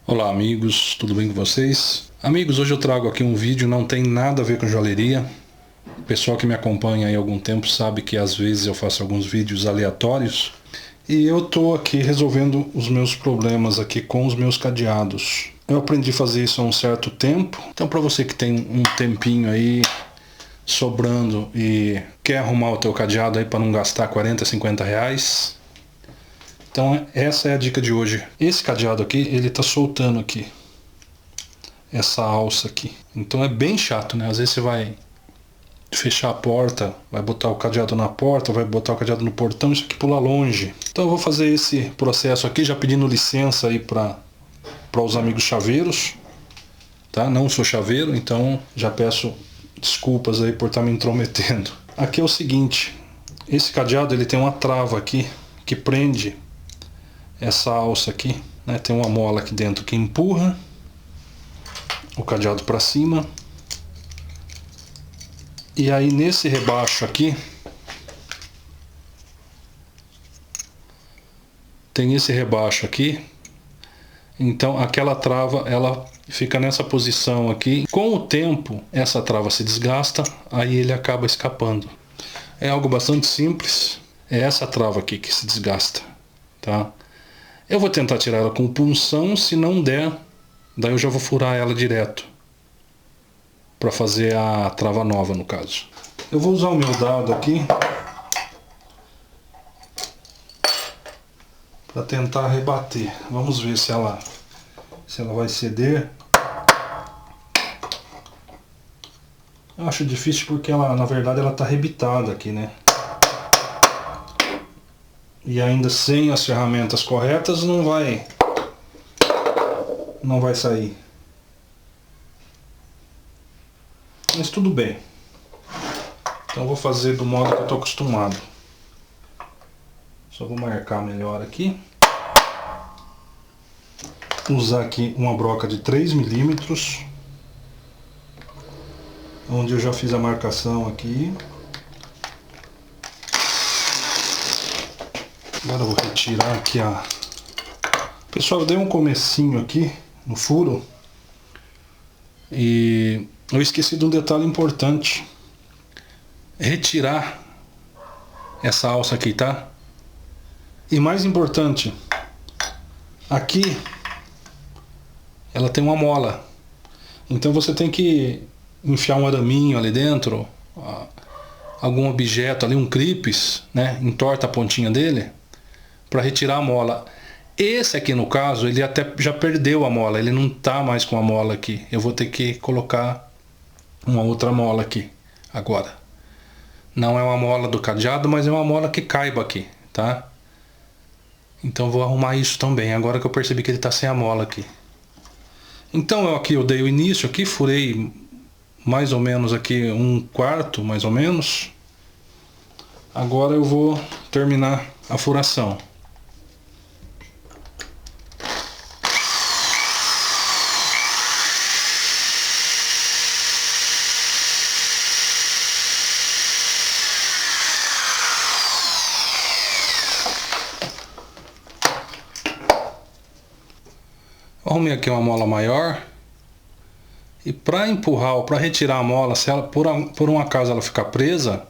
Olá amigos, tudo bem com vocês? Amigos, hoje eu trago aqui um vídeo, não tem nada a ver com joalheria. O pessoal que me acompanha aí há algum tempo sabe que às vezes eu faço alguns vídeos aleatórios. E eu tô aqui resolvendo os meus problemas aqui com os meus cadeados. Eu aprendi a fazer isso há um certo tempo, então para você que tem um tempinho aí sobrando e quer arrumar o teu cadeado aí para não gastar 40, 50 reais... Então essa é a dica de hoje. Esse cadeado aqui, ele tá soltando aqui essa alça aqui. Então é bem chato, né? Às vezes você vai fechar a porta, vai botar o cadeado na porta, vai botar o cadeado no portão, isso aqui pula longe. Então eu vou fazer esse processo aqui, já pedindo licença aí para os amigos chaveiros, tá? Não sou chaveiro, então já peço desculpas aí por estar me intrometendo. Aqui é o seguinte, esse cadeado ele tem uma trava aqui que prende essa alça aqui, né? Tem uma mola aqui dentro que empurra o cadeado para cima. E aí nesse rebaixo aqui tem esse rebaixo aqui. Então aquela trava ela fica nessa posição aqui. Com o tempo essa trava se desgasta, aí ele acaba escapando. É algo bastante simples. É essa trava aqui que se desgasta, tá? Eu vou tentar tirar ela com punção, se não der, daí eu já vou furar ela direto para fazer a trava nova, no caso. Eu vou usar o meu dado aqui para tentar rebater. Vamos ver se ela vai ceder. Eu acho difícil porque ela, na verdade, ela tá rebitada aqui, né? E ainda sem as ferramentas corretas não vai sair. Mas tudo bem. Então eu vou fazer do modo que eu estou acostumado. Só vou marcar melhor aqui. Usar aqui uma broca de 3 milímetros, onde eu já fiz a marcação aqui. Agora eu vou retirar aqui a... Pessoal, eu dei um comecinho aqui no furo e eu esqueci de um detalhe importante. Retirar essa alça aqui, tá? E mais importante, aqui ela tem uma mola. Então você tem que enfiar um araminho ali dentro, algum objeto ali, um clips, né? Entorta a pontinha dele para retirar a mola. Esse aqui no caso, ele até já perdeu a mola, ele não tá mais com a mola aqui. Eu vou ter que colocar uma outra mola aqui agora. Não é uma mola do cadeado, mas é uma mola que caiba aqui, tá? Então vou arrumar isso também, agora que eu percebi que ele tá sem a mola aqui. Então aqui eu dei o início aqui, furei mais ou menos aqui 1/4, mais ou menos. Agora eu vou terminar a furação. Arrumei aqui uma mola maior. E para empurrar ou para retirar a mola, se ela por um acaso ela ficar presa,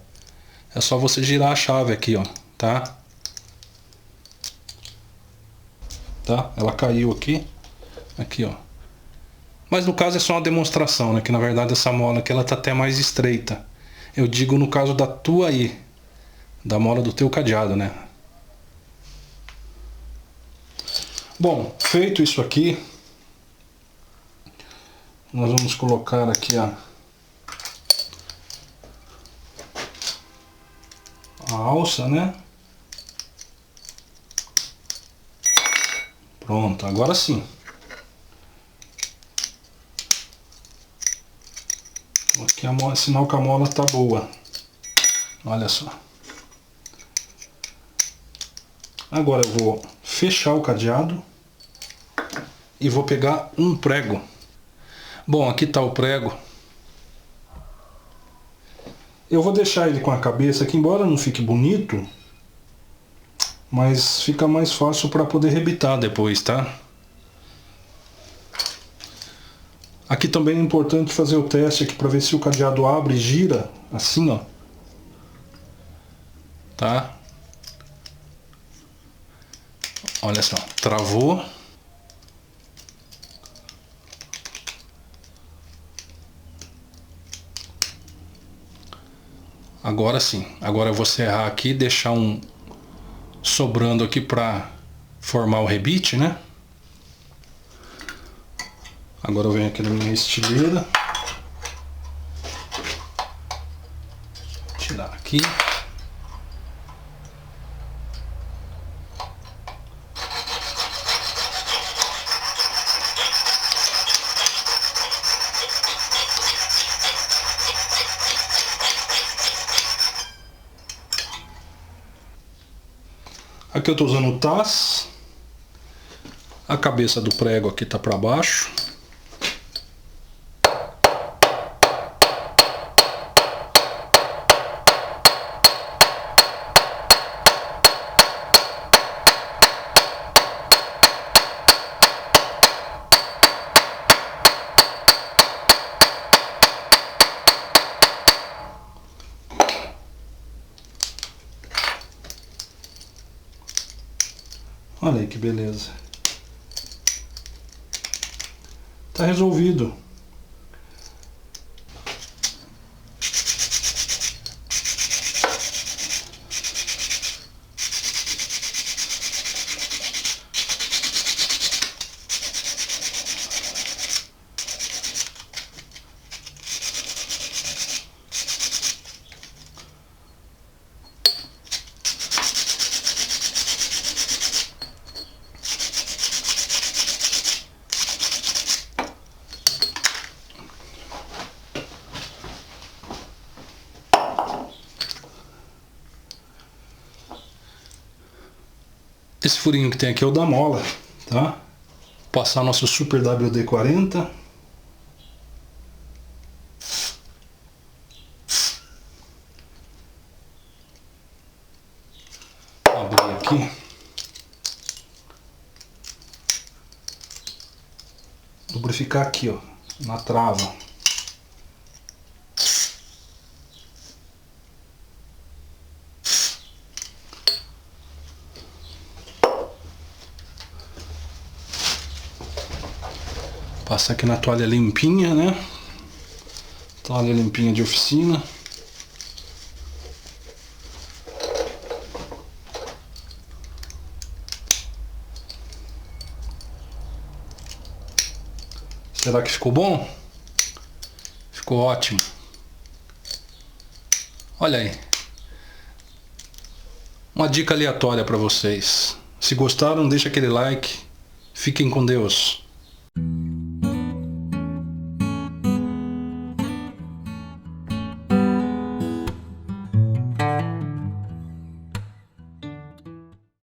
é só você girar a chave aqui, ó, tá? Tá? Ela caiu aqui, ó. Mas no caso é só uma demonstração, né? Que na verdade essa mola aqui ela tá até mais estreita. Eu digo no caso da tua aí, da mola do teu cadeado, né? Bom, feito isso aqui, nós vamos colocar aqui a alça, né? Pronto, agora sim. Aqui é sinal que a mola tá boa. Olha só. Agora eu vou fechar o cadeado e vou pegar um prego. Bom, aqui está o prego. Eu vou deixar ele com a cabeça aqui, embora não fique bonito, mas fica mais fácil para poder rebitar depois, tá? Aqui também é importante fazer o teste aqui para ver se o cadeado abre e gira, assim, ó. Tá? Olha só, travou. Agora sim. Agora eu vou serrar aqui e deixar um sobrando aqui para formar o rebite, né? Agora eu venho aqui na minha estileira. Tirar aqui. Aqui eu estou usando o TAS. A cabeça do prego aqui está para baixo. Olha aí que beleza. Tá resolvido. Esse furinho que tem aqui é o da mola, tá? Passar nosso Super WD-40. Abrir aqui. Lubrificar aqui, ó, na trava. Passar aqui na toalha limpinha, né? Toalha limpinha de oficina. Será que ficou bom? Ficou ótimo. Olha aí. Uma dica aleatória para vocês. Se gostaram, deixa aquele like. Fiquem com Deus.